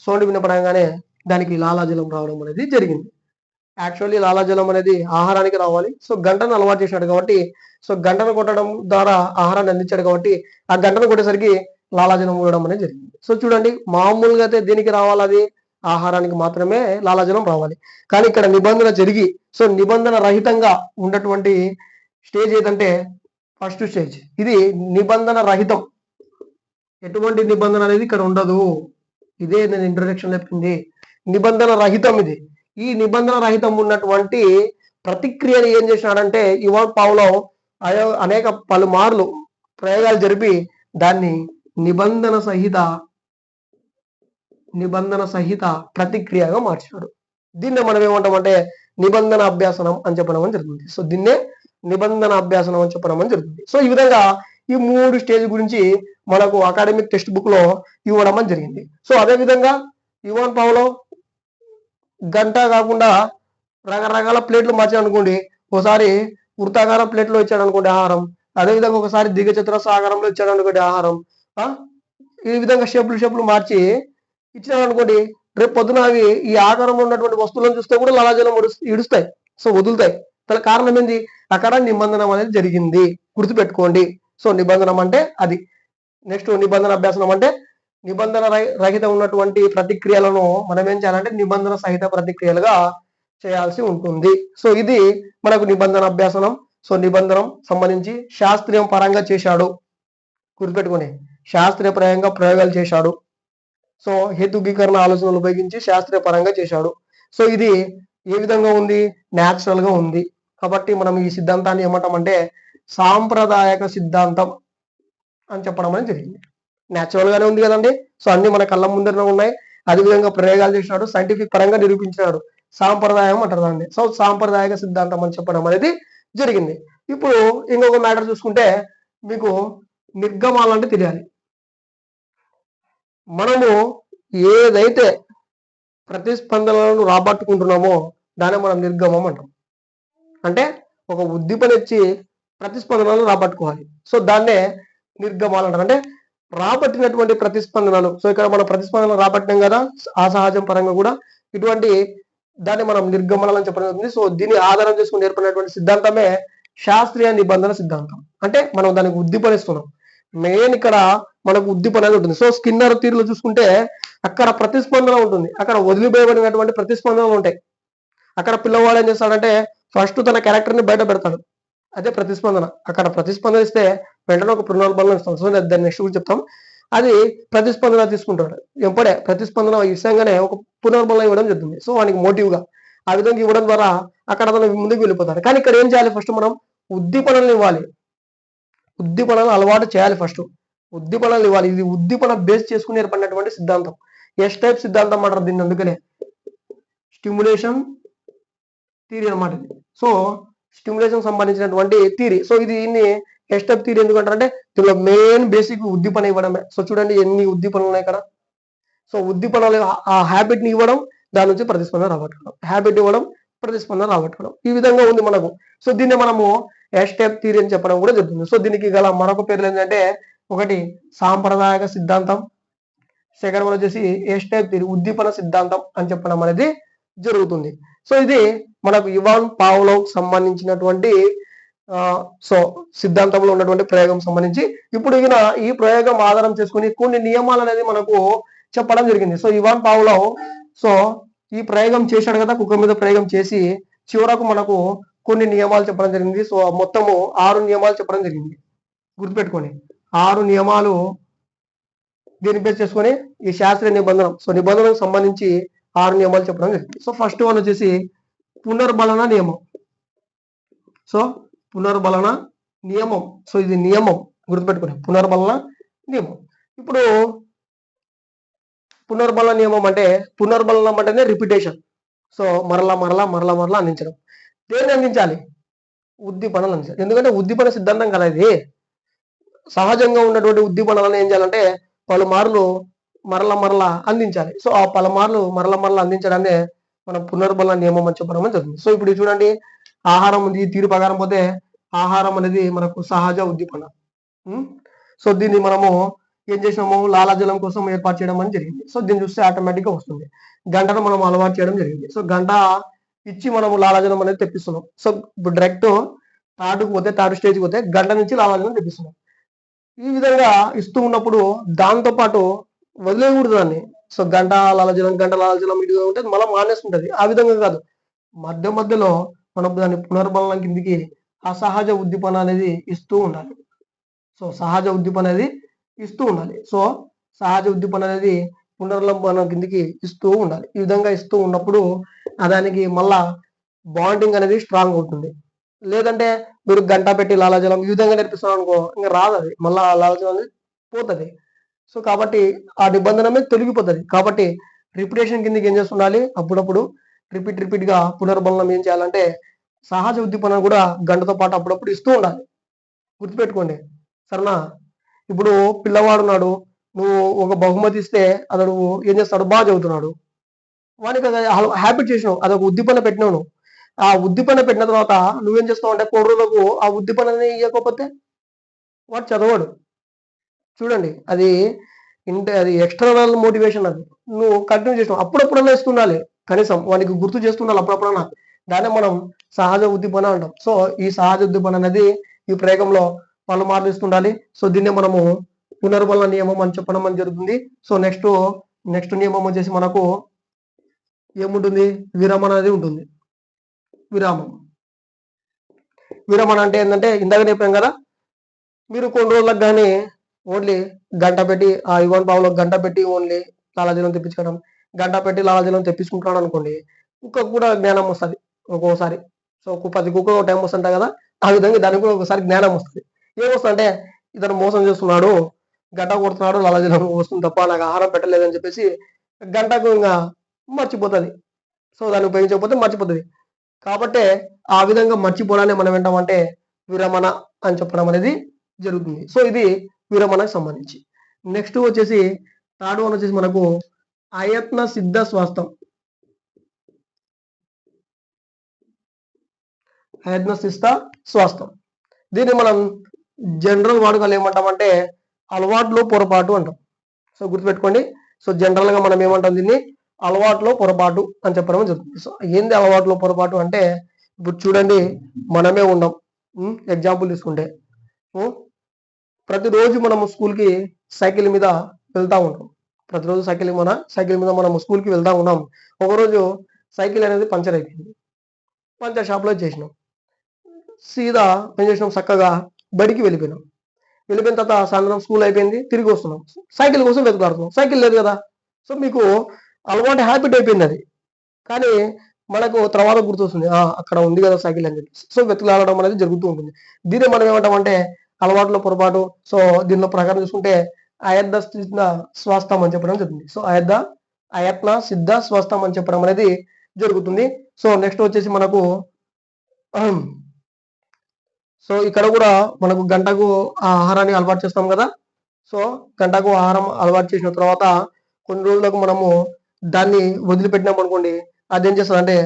సౌండ్ వినపడంగానే దానికి లాలాజలం రావడం అనేది జరిగింది. యాక్చువల్లీ లాలాజలం అనేది ఆహారానికి రావాలి, సో గంటను అలవాటు చేసినాడు కాబట్టి, సో గంటను కొట్టడం ద్వారా ఆహారాన్ని అందించాడు కాబట్టి ఆ గంటను కొట్టేసరికి లాలాజలం ఊడడం అనేది జరిగింది. సో చూడండి, మామూలుగా అయితే దేనికి రావాలి, అది ఆహారానికి మాత్రమే లాలాజలం రావాలి. కానీ ఇక్కడ నిబంధన జరిగి, సో నిబంధన రహితంగా ఉన్నటువంటి స్టేజ్ ఏదంటే ఫస్ట్ స్టేజ్. ఇది నిబంధన రహితం, ఎటువంటి నిబంధన అనేది ఇక్కడ ఉండదు. ఇదే నేను ఇంట్రొడక్షన్ చెప్పింది, నిబంధన రహితం ఇది. ఈ నిబంధన రహితం ఉన్నటువంటి ప్రతిక్రియని ఏం చేసినాడంటే ఇవాన్ పావ్లోవ్ అనేక పలుమార్లు ప్రయోగాలు జరిపి దాన్ని నిబంధన సహిత ప్రతిక్రియగా మార్చాడు. దీన్నే మనం ఏమంటామంటే నిబంధన అభ్యాసనం అని చెప్పడం అని జరుగుతుంది. సో దీన్నే నిబంధన అభ్యాసనం అని చెప్పడం అని జరుగుతుంది. సో ఈ విధంగా ఈ 3 స్టేజ్ గురించి మనకు అకాడమిక్ టెక్స్ట్ బుక్ లో ఇవ్వడం అని జరిగింది. సో అదే విధంగా ఇవాన్ పావ్లోవ్ గంట కాకుండా రకరకాల ప్లేట్లు మార్చాడు అనుకోండి, ఒకసారి వృత్తాకారం ప్లేట్లో ఇచ్చాడు అనుకోండి ఆహారం, అదేవిధంగా ఒకసారి దీర్ఘచతురస్రాకారంలో ఇచ్చాడు అనుకోండి ఆహారం, ఈ విధంగా షేపులు మార్చి ఇచ్చినాడు అనుకోండి, రేపు పొద్దున అవి ఈ ఆకారంలో ఉన్నటువంటి వస్తువులను చూస్తే కూడా లాలాజలం ఇడుస్తాయి, సో వదులుతాయి. దానికి కారణం ఏంది, అక్కడ నిబంధన అనేది జరిగింది, గుర్తుపెట్టుకోండి. సో నిబంధనం అంటే అది. నెక్స్ట్ నిబంధన అభ్యాసనం అంటే నిబంధన రహిత ఉన్నటువంటి ప్రతిక్రియలను మనం ఏం చేయాలంటే నిబంధన సహిత ప్రతిక్రియలుగా చేయాల్సి ఉంటుంది. సో ఇది మనకు నిబంధన అభ్యాసనం. సో నిబంధనం సంబంధించి శాస్త్రీయ పరంగా చేశాడు, గుర్తుపెట్టుకుని శాస్త్రీయ పరంగా ప్రయోగాలు చేశాడు. సో హేతుకీకరణ ఆలోచనలు ఉపయోగించి శాస్త్రీయ పరంగా చేశాడు. సో ఇది ఏ విధంగా ఉంది, న్యాచురల్ గా ఉంది. కాబట్టి మనం ఈ సిద్ధాంతాన్ని ఏమంటామంటే సాంప్రదాయక సిద్ధాంతం అని చెప్పడం అనేది జరిగింది. న్యాచురల్ గానే ఉంది కదండి, సో అన్ని మన కళ్ళ ముందరనే ఉన్నాయి. అదేవిధంగా ప్రయోగాలు చేసినాడు, సైంటిఫిక్ పరంగా నిరూపించినాడు. సాంప్రదాయం అంటారు దాన్ని. సో సాంప్రదాయక సిద్ధాంతం అని చెప్పడం అనేది జరిగింది. ఇప్పుడు ఇంకొక మ్యాటర్ చూసుకుంటే మీకు నిర్గమాలు అంటే తెలియాలి. మనము ఏదైతే ప్రతిస్పందనలను రాబట్టుకుంటున్నామో దాన్ని మనం నిర్గమం అంటాం. అంటే ఒక ఉద్దీపన ఇచ్చి ప్రతిస్పందనలను రాబట్టుకోవాలి, సో దాన్నే నిర్గమాలు అంటారు. అంటే రాబట్టినటువంటి ప్రతిస్పందనలు, సో ఇక్కడ మనం ప్రతిస్పందనలు రాబట్టినాం కదా అసహజం పరంగా కూడా, ఇటువంటి దాన్ని మనం నిర్గమనాలు అని చెప్పడం జరుగుతుంది. సో దీన్ని ఆధారం చేసుకుని ఏర్పడినటువంటి సిద్ధాంతమే శాస్త్రీయ నిబంధన సిద్ధాంతం. అంటే మనం దానికి ఉద్దీపనిస్తున్నాం. మెయిన్ ఇక్కడ మనకు ఉద్దీపన అనేది ఉంటుంది. సో స్కిన్నర్ తీరులో చూసుకుంటే అక్కడ ప్రతిస్పందన ఉంటుంది, అక్కడ వదిలిపోయబడినటువంటి ప్రతిస్పందనలు ఉంటాయి. అక్కడ పిల్లవాడు ఏం చేస్తాడంటే ఫస్ట్ తన క్యారెక్టర్ ని బయట పెడతాడు, అదే ప్రతిస్పందన. అక్కడ ప్రతిస్పందన ఇస్తే వెంటనే ఒక పునర్బలం ఇస్తాం. సో దాన్ని నెక్స్ట్ కూడా చెప్తాం. అది ప్రతిస్పందన తీసుకుంటాడు. ఎప్పుడే ప్రతిస్పందన ఇష్టంగానే ఒక పునర్బలం ఇవ్వడం జరుగుతుంది. సో వానికి మోటివ్గా ఆ విధంగా ఇవ్వడం ద్వారా అక్కడ అతను ముందుకు వెళ్ళిపోతాడు. కానీ ఇక్కడ ఏం చేయాలి? ఫస్ట్ మనం ఉద్దీపనలు ఇవ్వాలి. ఉద్దీపనలు అలవాటు చేయాలి. ఫస్ట్ ఉద్దీపనలు ఇవ్వాలి. ఇది ఉద్దీపన బేస్ చేసుకుని ఏర్పడినటువంటి సిద్ధాంతం. ఎస్ టైప్ సిద్ధాంతం అంటారు దీన్ని. అందుకనే స్టిమ్యులేషన్ థియరీ అనమాట ఇది. సో స్టిమ్యులేషన్ సంబంధించినటువంటి థియరీ. సో ఇది దీన్ని ఎస్ టైప్ థియరీ ఎందుకంటారంటే దీనిలో మెయిన్ బేసిక్ ఉద్దీపన ఇవ్వడమే. సో చూడండి ఎన్ని ఉద్దీపనలు ఉన్నాయి ఇక్కడ. సో ఉద్దీపనలు ఆ హ్యాబిట్ ని ఇవ్వడం, దాని నుంచి ప్రతిస్పందన రాబట్టుకోవడం, హ్యాబిట్ ఇవ్వడం, ప్రతిస్పందన రాబట్టుకోవడం, ఈ విధంగా ఉంది మనకు. సో దీన్ని మనము ఎస్ టైప్ థియరీ అని చెప్పడం కూడా జరుగుతుంది. సో దీనికి గల మరొక పేర్లు ఏంటంటే ఒకటి సాంప్రదాయక సిద్ధాంతం, సెకండ్ వన్ వచ్చేసి ఎస్ టైప్ థియరీ ఉద్దీపన సిద్ధాంతం అని చెప్పడం అనేది జరుగుతుంది. సో ఇది మనకు ఇవాన్ పావ్లోవ్ సంబంధించినటువంటి సో సిద్ధాంతంలో ఉన్నటువంటి ప్రయోగం సంబంధించి. ఇప్పుడు ఈ ప్రయోగం ఆధారం చేసుకుని కొన్ని నియమాలు అనేది మనకు చెప్పడం జరిగింది. సో ఇవాన్ పావ్లోవ్ సో ఈ ప్రయోగం చేశాడు కదా, కుక్క మీద ప్రయోగం చేసి చివరకు మనకు కొన్ని నియమాలు చెప్పడం జరిగింది. సో మొత్తము 6 నియమాలు చెప్పడం జరిగింది. గుర్తుపెట్టుకోండి, 6 నియమాలు దీన్ని బేస్ చేసుకొని ఈ శాస్త్రీయ నిబంధన. సో నిబంధనకు సంబంధించి 6 నియమాలు చెప్పడం జరిగింది. సో ఫస్ట్ వన్ వచ్చేసి పునర్బలన నియమం. సో పునర్బలన నియమం. సో ఇది నియమం, గుర్తుపెట్టుకోండి, పునర్బలన నియమం. ఇప్పుడు పునర్బలన నియమం అంటే పునర్బలనం అంటేనే రిపిటేషన్. సో మరలా మరలా మరలా మరలా అందించడం. దేన్ని అందించాలి? ఉద్దీపనలు అందించాలి. ఎందుకంటే ఉద్దీపన సిద్ధాంతం కదా ఇది. సహజంగా ఉన్నటువంటి ఉద్దీపనలను ఏం చేయాలంటే పలుమార్లు మరల మరలా అందించాలి. సో ఆ పలుమార్లు మరల మరలా అందించడాన్ని మనం పునర్బలన నియమం అని చెప్పడం జరుగుతుంది. సో ఇప్పుడు చూడండి, ఆహారం ఉంది. ఈ తీరు ప్రకారం పోతే ఆహారం అనేది మనకు సహజ ఉద్దీపన. సో దీన్ని మనము ఏం చేసినాము? లాలాజలం కోసం ఏర్పాటు చేయడం అని జరిగింది. సో దీన్ని చూస్తే ఆటోమేటిక్ గా వస్తుంది. గంటను మనం అలవాటు చేయడం జరిగింది. సో గంట ఇచ్చి మనము లాలాజలం అనేది తెప్పిస్తున్నాం. సో ఇప్పుడు డైరెక్ట్ థర్డ్ స్టేజ్కి పోతే గంట నుంచి లాలాజలం తెప్పిస్తున్నాం. ఈ విధంగా ఇస్తూ ఉన్నప్పుడు దాంతో పాటు వదిలేయకూడదు దాన్ని. సో గంట లాలాజలం ఇదిగా ఉంటే మళ్ళీ మానేస్తుంటది. ఆ విధంగా కాదు, మధ్య మధ్యలో మనం దాన్ని పునర్బలనం కిందికి అసహజ ఉద్దీపన అనేది ఇస్తూ ఉండాలి. సో సహజ ఉద్దీపన అనేది ఇస్తూ ఉండాలి. సో సహజ ఉద్దీపన అనేది పునర్బలనం కిందికి ఇస్తూ ఉండాలి. ఈ విధంగా ఇస్తూ ఉన్నప్పుడు దానికి మళ్ళా బాండింగ్ అనేది స్ట్రాంగ్ అవుతుంది. లేదంటే మీరు గంట పెట్టి లాలాజలం ఈ విధంగా నేర్పిస్తున్నారు అనుకో, ఇంకా రాదు, అది మళ్ళా లాలాజలం అనేది పోతుంది. సో కాబట్టి ఆ నిబంధన మీద తొలగిపోతుంది. కాబట్టి రిపిటేషన్ కిందకి ఏం చేస్తుండాలి? అప్పుడప్పుడు రిపీట్ గా పునర్బలనం ఏం చేయాలంటే సహజ ఉద్దీపన కూడా గంటతో పాటు అప్పుడప్పుడు ఇస్తూ ఉండాలి. గుర్తుపెట్టుకోండి, సరేనా? ఇప్పుడు పిల్లవాడు ఉన్నాడు, నువ్వు ఒక బహుమతి ఇస్తే అతడు ఏం చేస్తాడు? బాగా చదువుతున్నాడు. వానికి హ్యాబిట్ చేసినావు, అదొక ఉద్దీపన పెట్టినావు. ఆ ఉద్దీపన పెట్టిన తర్వాత నువ్వేం చేస్తావు అంటే 3 రోజులకు ఆ ఉద్దీపనని ఇవ్వకపోతే వాడు చదవడు. చూడండి, అది ఎక్స్టర్నల్ మోటివేషన్. అది నువ్వు కంటిన్యూ చేసినావు, అప్పుడప్పుడన్నా ఇస్తుండాలి. కనీసం వానికి గుర్తు చేస్తుండాలి అప్పుడప్పుడన్నా. దాన్ని మనం సహజ ఉద్దీపన అంటాం. సో ఈ సహజ ఉద్దీపన అనేది ఈ ప్రయోగంలో పలుమార్లు ఇస్తుండాలి. సో దీన్ని మనము పునర్బలన నియమం అని చెప్పడం అని జరుగుతుంది. సో నెక్స్ట్ నియమం వచ్చేసి మనకు ఏముంటుంది? విరమణ అనేది ఉంటుంది. విరమణ అంటే ఏంటంటే ఇందాక చెప్పాం కదా, మీరు కొన్ని రోజులకు కానీ ఓన్లీ గంట పెట్టి ఆ ఇవాన్ పావులో గంట పెట్టి ఓన్లీ లాలాజలం తెప్పించుకోవడం, గంట పెట్టి లాలాజలం తెప్పించుకుంటున్నాడు అనుకోండి, కుక్కకు కూడా జ్ఞానం వస్తుంది ఒక్కోసారి. సో 10 కుక్క ఒక టైం వస్తుంటాయి కదా, ఆ విధంగా దానికి కూడా ఒకసారి జ్ఞానం వస్తుంది. ఏమొస్తుందంటే ఇతను మోసం చేస్తున్నాడు, గంట కొడుతున్నాడు, లాలాజలం వస్తుంది తప్ప నాకు ఆహారం పెట్టలేదని చెప్పేసి గంటకు ఇంకా మర్చిపోతుంది. సో దాన్ని ఉపయోగించకపోతే మర్చిపోతుంది. కాబట్టి ఆ విధంగా మర్చిపోవడాన్ని మనం ఏంటామంటే విరమణ అని చెప్పడం అనేది జరుగుతుంది. సో ఇది విరమణకు సంబంధించి. నెక్స్ట్ వచ్చేసి థర్డ్ వన్ వచ్చేసి మనకు అయత్న సిద్ధ స్వాస్థం. అయత్న సిద్ధ స్వాస్థం, దీన్ని మనం జనరల్ వాడుకలు ఏమంటామంటే అలవాట్లో పొరపాటు అంటాం. సో గుర్తుపెట్టుకోండి. సో జనరల్ గా మనం ఏమంటాం? దీన్ని అలవాట్లో పొరపాటు అని చెప్పడం జరుగుతుంది. సో ఏంది అలవాట్లో పొరపాటు అంటే, ఇప్పుడు చూడండి, మనమే ఉన్నాం. ఎగ్జాంపుల్ తీసుకుంటే ప్రతిరోజు మనము స్కూల్కి సైకిల్ మీద వెళ్తా ఉంటాం. ప్రతిరోజు సైకిల్ మీద మనం స్కూల్కి వెళ్తా ఉన్నాం. ఒకరోజు సైకిల్ అనేది పంచర్ అయిపోయింది. పంచర్ షాప్లో చేసినాం. సీదా ఏం చేసినాం? చక్కగా బడికి వెళ్ళిపోయినాం. వెళ్ళిపోయిన తర్వాత సాయంత్రం స్కూల్ అయిపోయింది, తిరిగి వస్తున్నాం, సైకిల్ కోసం వెతుకులాడుతున్నాం, సైకిల్ లేదు కదా. సో మీకు అలవాటు హ్యాబిట్ అయిపోయింది అది. కానీ మనకు తర్వాత గుర్తొస్తుంది, అక్కడ ఉంది కదా సైకిల్ అని చెప్పి. సో వెతుకులాడడం అనేది జరుగుతూ ఉంటుంది. దీన్ని మనం ఏమంటామంటే అలవాటులో పొరపాటు. సో దీనిలో ప్రకారం చూసుకుంటే అయద్ధ సిద్ధ స్వాస్థం అని చెప్పడం జరుగుతుంది. సో అయత్న సిద్ధ స్వస్థం అని చెప్పడం అనేది జరుగుతుంది. సో నెక్స్ట్ వచ్చేసి మనకు సో ఇక్కడ కూడా మనకు గంటకు ఆహారాన్ని అలవాటు చేస్తాం కదా. సో గంటకు ఆహారం అలవాటు చేసిన తర్వాత కొన్ని రోజులకు మనము దాన్ని వదిలిపెట్టినాం అనుకోండి, అది ఏం చేస్తుంది అంటే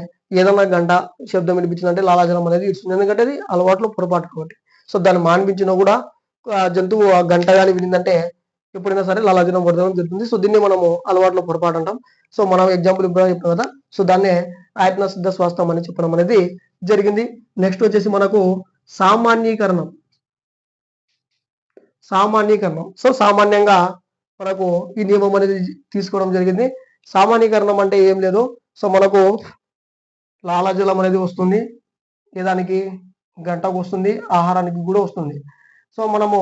ఏదన్నా గంట శబ్దం వినిపించిందంటే లాలాజలం అనేది ఇస్తుంది. ఎందుకంటే అది అలవాట్లో పొరపాటు కాబట్టి. సో దాన్ని మానిపించినా కూడా జంతువు ఆ గంట కానీ వినిందంటే ఎప్పుడైనా సరే లాలాజలం పడడం జరుగుతుంది. సో దీన్ని మనము అలవాట్లో పొరపాటు అంటాం. సో మనం ఎగ్జాంపుల్ ఇప్పుడు చెప్పాం కదా. సో దాన్నే ఆయత్న సిద్ధ స్వాస్థం అని చెప్పడం అనేది జరిగింది. నెక్స్ట్ వచ్చేసి మనకు సామాన్యీకరణం. సో సామాన్యంగా మనకు ఈ నియమం అనేది తీసుకోవడం జరిగింది. సామాన్యీకరణం అంటే ఏం లేదు. సో మనకు లాలాజలం అనేది వస్తుంది, ఏదానికి గంటకు వస్తుంది, ఆహారానికి కూడా వస్తుంది. సో మనము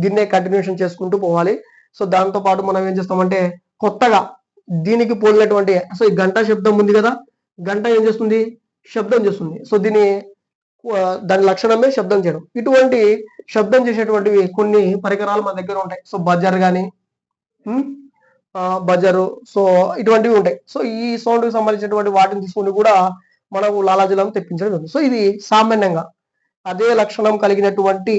దీన్నే కంటిన్యూషన్ చేసుకుంటూ పోవాలి. సో దాంతో పాటు మనం ఏం చేస్తామంటే కొత్తగా దీనికి పోలినటువంటి, సో ఈ గంట శబ్దం ఉంది కదా, గంట ఏం చేస్తుంది, శబ్దం చేస్తుంది. సో దాని లక్షణమే శబ్దం చేయడం. ఇటువంటి శబ్దం చేసేటువంటివి కొన్ని పరికరాలు మన దగ్గర ఉంటాయి. సో బజర్ కానీ బజరు, సో ఇటువంటివి ఉంటాయి. సో ఈ సౌండ్ కి సంబంధించినటువంటి వాటిని తీసుకుని కూడా మనకు లాలాజలం తెప్పించడం జరుగుతుంది. సో ఇది సామాన్యంగా అదే లక్షణం కలిగినటువంటి,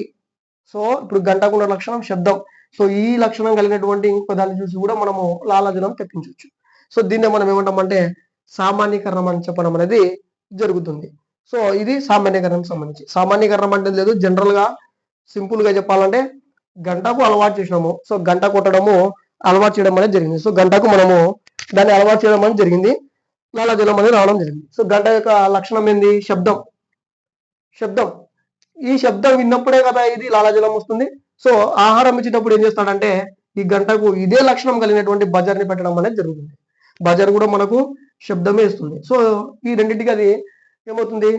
సో ఇప్పుడు గంటకున్న లక్షణం శబ్దం, సో ఈ లక్షణం కలిగినటువంటి ఇంకో దాన్ని చూసి కూడా మనము లాలాజలం తెప్పించవచ్చు. సో దీన్నే మనం ఏమంటామంటే సామాన్యీకరణం అని చెప్పడం అనేది జరుగుతుంది. సో ఇది సామాన్యీకరణకు సంబంధించి. సామాన్యీకరణం అంటే లేదు, జనరల్ గా సింపుల్ గా చెప్పాలంటే గంటకు అలవాటు చేసినాము, సో గంట కొట్టడము అలవాటు చేయడం అనేది జరిగింది. సో గంటకు మనము దాన్ని అలవాటు చేయడం అనేది జరిగింది, లాలాజలం అనేది రావడం జరిగింది. సో గంట యొక్క లక్షణం ఏంది, శబ్దం. ఈ శబ్దం విన్నప్పుడే కదా ఇది లాలాజలం వస్తుంది. సో ఆహారం ఇచ్చేటప్పుడు ఏం చేస్తాడంటే ఈ గంటకు ఇదే లక్షణం కలిగినటువంటి బజర్ని పెట్టడం అనేది జరుగుతుంది. బజర్ కూడా మనకు శబ్దమే ఇస్తుంది. సో ఈ రెండింటికి అది ఏమవుతుంది,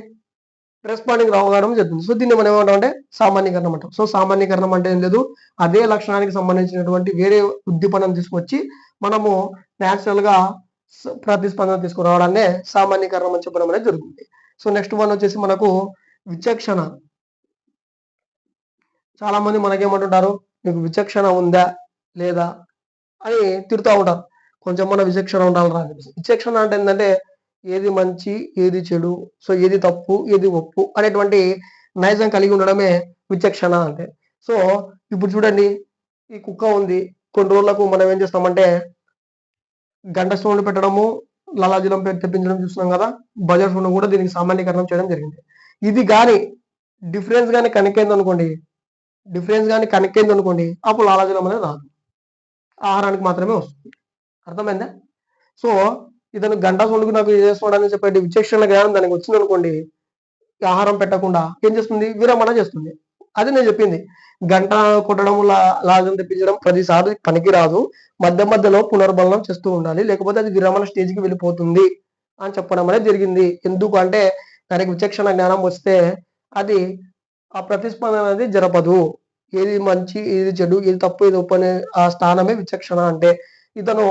రెస్పాండింగ్ రావడం జరుగుతుంది. సో దీన్ని మనం ఏమంటామంటే సామాన్యీకరణం అంటాం. సో సామాన్యీకరణం అంటే ఏం లేదు, అదే లక్షణానికి సంబంధించినటువంటి వేరే ఉద్దీపనం తీసుకొచ్చి మనము న్యాచురల్ గా ప్రతిస్పందన తీసుకురావడాన్ని సామాన్యీకరణం అని చెప్పడం అనేది జరుగుతుంది. సో నెక్స్ట్ వన్ వచ్చేసి మనకు విచక్షణ. చాలా మంది మనకేమంటుంటారు, నీకు విచక్షణ ఉందా లేదా అని తిడుతూ ఉంటారు. కొంచెం మన విచక్షణ ఉండాలి రా. విచక్షణ అంటే ఏంటంటే ఏది మంచి ఏది చెడు, సో ఏది తప్పు ఏది ఒప్పు అనేటువంటి నైజం కలిగి ఉండడమే విచక్షణ అంటే. సో ఇప్పుడు చూడండి, ఈ కుక్క ఉంది, కొన్ని రోజులకు మనం ఏం చేస్తామంటే గంట సౌండ్ పెట్టడము, లాలాజలం తెప్పించడం చూస్తున్నాం కదా. బజర్ సౌండ్ కూడా దీనికి సామాన్యీకరణం చేయడం జరిగింది. ఇది కానీ డిఫరెన్స్ కానీ కనెక్ట్ అనుకోండి, అప్పుడు లాలాజలం అనేది రాదు, ఆహారానికి మాత్రమే వస్తుంది. అర్థమైందా? సో ఇతను గంట సౌండ్కు నాకు చేసుకోవడానికి చెప్పేది విచక్షణ జ్ఞానం దానికి వచ్చింది అనుకోండి, ఆహారం పెట్టకుండా ఏం చేస్తుంది, విరమణ చేస్తుంది. అది నేను చెప్పింది, గంట కొట్టడం లాజం తెప్పించడం ప్రతిసారి పనికి రాదు, మధ్య మధ్యలో పునర్బలనం చేస్తూ ఉండాలి, లేకపోతే అది విరమణ స్టేజ్కి వెళ్ళిపోతుంది అని చెప్పడం అనేది జరిగింది. ఎందుకు అంటే దానికి విచక్షణ జ్ఞానం వస్తే అది ఆ ప్రతిస్పందన అనేది జరపదు. ఏది మంచి ఏది చెడు ఏది తప్పు ఏది ఒప్పు అనే ఆ స్థానమే విచక్షణ అంటే. ఇతను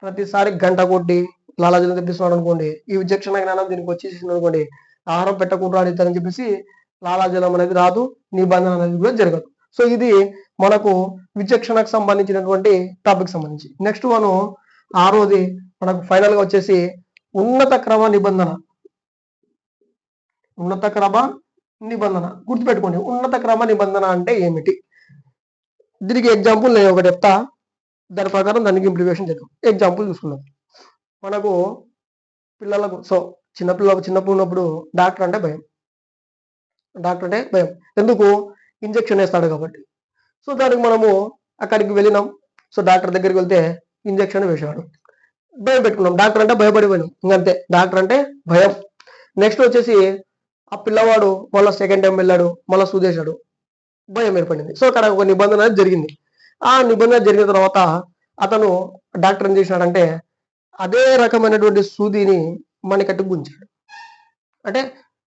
ప్రతిసారి గంట కొట్టి లాలాజలం తెప్పిస్తున్నాడు అనుకోండి, ఈ విచక్షణ జ్ఞానం దీనికి వచ్చేసింది అనుకోండి, ఆహారం పెట్టకుండా ఇతని చెప్పేసి లాలాజలం అనేది రాదు, నిబంధన అనేది కూడా జరగదు. సో ఇది మనకు విచక్షణకు సంబంధించినటువంటి టాపిక్ సంబంధించి. నెక్స్ట్ వన్ ఆరోది మనకు ఫైనల్ గా వచ్చేసి ఉన్నత క్రమ నిబంధన. గుర్తుపెట్టుకోండి, ఉన్నత క్రమ నిబంధన అంటే ఏమిటి. దీనికి ఎగ్జాంపుల్ నేను ఒకటి చెప్తా, దాని ప్రకారం దానికి ఇంప్లికేషన్ చేద్దాం. ఎగ్జాంపుల్ చూసుకుందాం. మనకు పిల్లలకు, సో చిన్నప్పుడు ఉన్నప్పుడు డాక్టర్ అంటే భయం. ఎందుకు, ఇంజెక్షన్ వేస్తాడు కాబట్టి. సో దానికి మనము అక్కడికి వెళ్ళినాం, సో డాక్టర్ దగ్గరికి వెళ్తే ఇంజెక్షన్ వేసాడు, భయం పెట్టుకున్నాం, డాక్టర్ అంటే భయపడిపోయినాం, ఇంకంతే, డాక్టర్ అంటే భయం. నెక్స్ట్ వచ్చేసి ఆ పిల్లవాడు మళ్ళీ సెకండ్ టైం వెళ్ళాడు, మళ్ళీ సూదేశాడు, భయం ఏర్పడింది. సో అక్కడ ఒక నిబంధన జరిగింది. ఆ నిబంధన జరిగిన తర్వాత అతను డాక్టర్ ఏం చేసినాడంటే అదే రకమైనటువంటి సూదిని మణికట్టు గుంచాడు. అంటే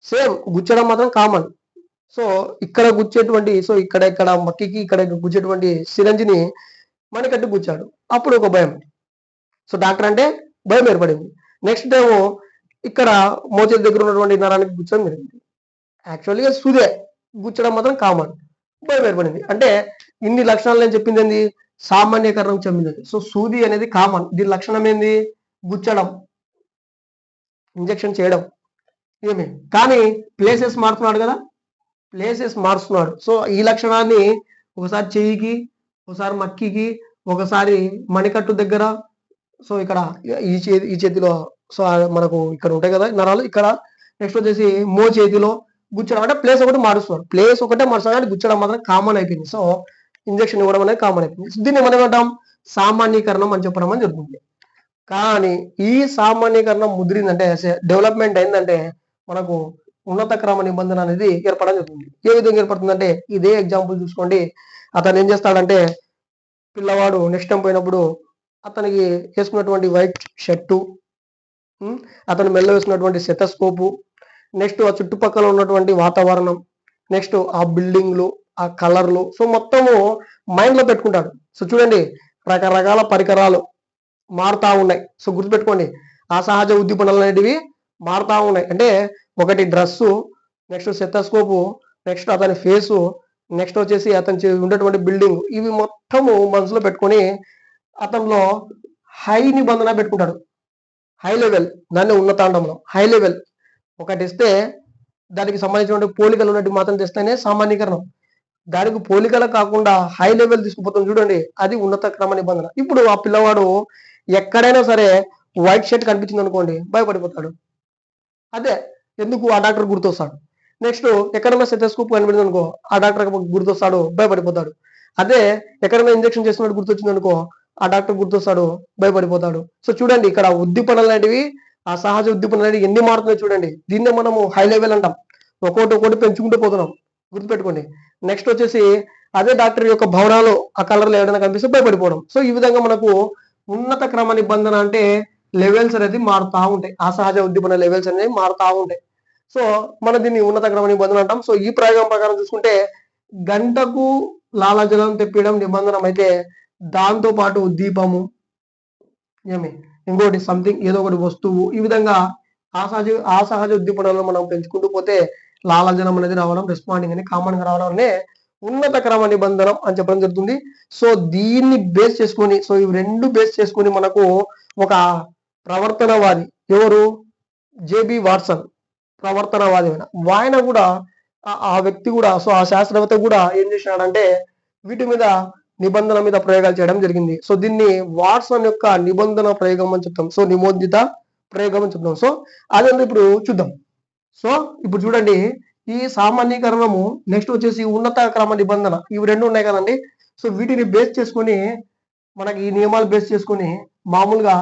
సేమ్ గుచ్చడం మాత్రం కామన్, సో ఇక్కడ గుచ్చేటువంటి సో ఇక్కడ మక్కికి ఇక్కడ గుచ్చేటువంటి సిరంజిని మణికట్టు గుచ్చాడు, అప్పుడు ఒక భయం. సో డాక్టర్ అంటే భయం ఏర్పడింది. నెక్స్ట్ ఏమో ఇక్కడ మోచేతి దగ్గర ఉన్నటువంటి నరానికి గుచ్చడం జరిగింది. యాక్చువల్గా సూదే గుచ్చడం మాత్రం కామన్, భయం ఏర్పడింది. అంటే ఇన్ని లక్షణాలు నేను చెప్పింది ఏంది, సామాన్యకరణం చెందింది. సో సూది అనేది కామన్, దీని లక్షణం ఏంది, గుచ్చడం, ఇంజెక్షన్ చేయడం. ఏమి కానీ ప్లేసెస్ మారుతున్నాడు కదా, ప్లేసెస్ మారుస్తున్నాడు. సో ఈ లక్షణాన్ని ఒకసారి చెయ్యికి, ఒకసారి మక్కికి, ఒకసారి మణికట్టు దగ్గర, సో ఇక్కడ ఈ చేతిలో సో మనకు ఇక్కడ ఉంటాయి కదా నరాలు ఇక్కడ, నెక్స్ట్ వచ్చేసి మో చేతిలో గుచ్చడం. అంటే ప్లేస్ ఒకటి మారుస్తున్నాడు, ప్లేస్ ఒకటే మారుస్తాడు కానీ గుచ్చడం మాత్రం కామన్ అయిపోయింది. సో ఇంజక్షన్ ఇవ్వడం అనేది కామన్ అయిపోయింది. దీన్ని మనం ఏమంటాం, సామాన్యీకరణం అని చెప్పడం అని జరుగుతుంది. కానీ ఈ సామాన్యీకరణం ముదిరిందంటే డెవలప్మెంట్ అయిందంటే మనకు ఉన్నత క్రమ నిబంధన అనేది ఏర్పడడం జరుగుతుంది. ఏ విధంగా ఏర్పడుతుందంటే ఇదే ఎగ్జాంపుల్ చూసుకోండి. అతను ఏం చేస్తాడంటే పిల్లవాడు నెక్స్ట్ టైం పోయినప్పుడు అతనికి వేసుకున్నటువంటి వైట్ షర్టు, అతను మెల్ల వేసుకున్నటువంటి సెటస్కోపు, నెక్స్ట్ ఆ చుట్టుపక్కల ఉన్నటువంటి వాతావరణం, నెక్స్ట్ ఆ బిల్డింగ్లు, ఆ కలర్లు, సో మొత్తము మైండ్ లో పెట్టుకుంటాడు. సో చూడండి రకరకాల పరికరాలు మారుతా ఉన్నాయి. సో గుర్తుపెట్టుకోండి అసహజ ఉద్దీపనలు అనేటివి మారుతా ఉన్నాయి. అంటే ఒకటి డ్రెస్సు, నెక్స్ట్ సెటస్కోపు, నెక్స్ట్ అతని ఫేసు, నెక్స్ట్ వచ్చేసి అతని ఉండేటువంటి బిల్డింగ్, ఇవి మొత్తము మనసులో పెట్టుకొని అతనిలో హై నిబంధన పెట్టుకుంటాడు. హై లెవెల్, దాన్ని ఉన్నతాండంలో హై లెవెల్ ఒకటి ఇస్తే దానికి సంబంధించిన పోలికలు ఉన్నట్టు మాత్రం తెస్తేనే సామాన్యీకరణం. దానికి పోలికలు కాకుండా హై లెవెల్ తీసుకుపోతాం చూడండి, అది ఉన్నత క్రమ నిబంధన. ఇప్పుడు ఆ పిల్లవాడు ఎక్కడైనా సరే వైట్ షర్ట్ కనిపించింది అనుకోండి భయపడిపోతాడు. అదే ఎందుకు, ఆ డాక్టర్ గుర్తొస్తాడు. నెక్స్ట్ ఎక్కడైనా సెటస్కోప్ కనిపించింది అనుకో ఆ డాక్టర్ గుర్తొస్తాడు, భయపడిపోతాడు. అదే ఎక్కడైనా ఇంజక్షన్ చేసినట్టు గుర్తొచ్చింది అనుకో ఆ డాక్టర్ గుర్తొస్తాడు, భయపడిపోతాడు. సో చూడండి ఇక్కడ ఉద్దీపనలు అనేటివి, ఆ సహజ ఉద్దీపనలు అనేవి ఎన్ని మారుతున్నాయి చూడండి. దీన్నే మనము హై లెవెల్ అంటాం. ఒక్కొక్కటి పెంచుకుంటూ పోతున్నాం, గుర్తుపెట్టుకోండి. నెక్స్ట్ వచ్చేసి అదే డాక్టర్ యొక్క భవనాలు ఆ కలర్లు ఏదైనా కనిపిస్తే భయపడిపోవడం. సో ఈ విధంగా మనకు ఉన్నత క్రమ నిబంధన అంటే లెవెల్స్ అనేది మారుతా ఉంటాయి, అసహజ ఉద్దీపన లెవెల్స్ అనేవి మారుతా ఉంటాయి. సో మనం దీన్ని ఉన్నత క్రమ నిబంధన అంటాం. సో ఈ ప్రయోగం ప్రకారం చూసుకుంటే గంటకు లాలాజలం తెప్పియడం నిబంధన అయితే, దాంతో పాటు ఉద్దీపము ఇంకోటి సంథింగ్ ఏదో ఒకటి వస్తువు, ఈ విధంగా అసహజ ఉద్దీపనలో మనం పెంచుకుంటూ పోతే లాలాజలం అనేది రావడం, రెస్పాండింగ్ అనేది కామన్ గా రావడం అనే ఉన్నత క్రమ నిబంధనం అని చెప్పడం జరుగుతుంది. సో దీన్ని బేస్ చేసుకొని, సో ఇవి రెండు బేస్ చేసుకొని మనకు ఒక ప్రవర్తనవాది, ఎవరు, జేబి వాట్సన్, ప్రవర్తనవాది ఆయన కూడా ఆ వ్యక్తి కూడా, సో ఆ శాస్త్రవేత్త కూడా ఏం చేసినాడంటే వీటి మీద నిబంధన మీద ప్రయోగాలు చేయడం జరిగింది. సో దీన్ని వాట్సన్ యొక్క నిబంధన ప్రయోగం అని చెప్తాం. సో నిమోదిత ప్రయోగం అని చెప్తాం. సో అదంతా ఇప్పుడు చూద్దాం. సో ఇప్పుడు చూడండి ఈ సామాన్యీకరణము, నెక్స్ట్ వచ్చేసి ఉన్నత క్రమ నిబంధన, ఇవి రెండు ఉన్నాయి కదండి. సో వీటిని బేస్ చేసుకొని మనకి ఈ నియమాలు బేస్ చేసుకొని మామూలుగా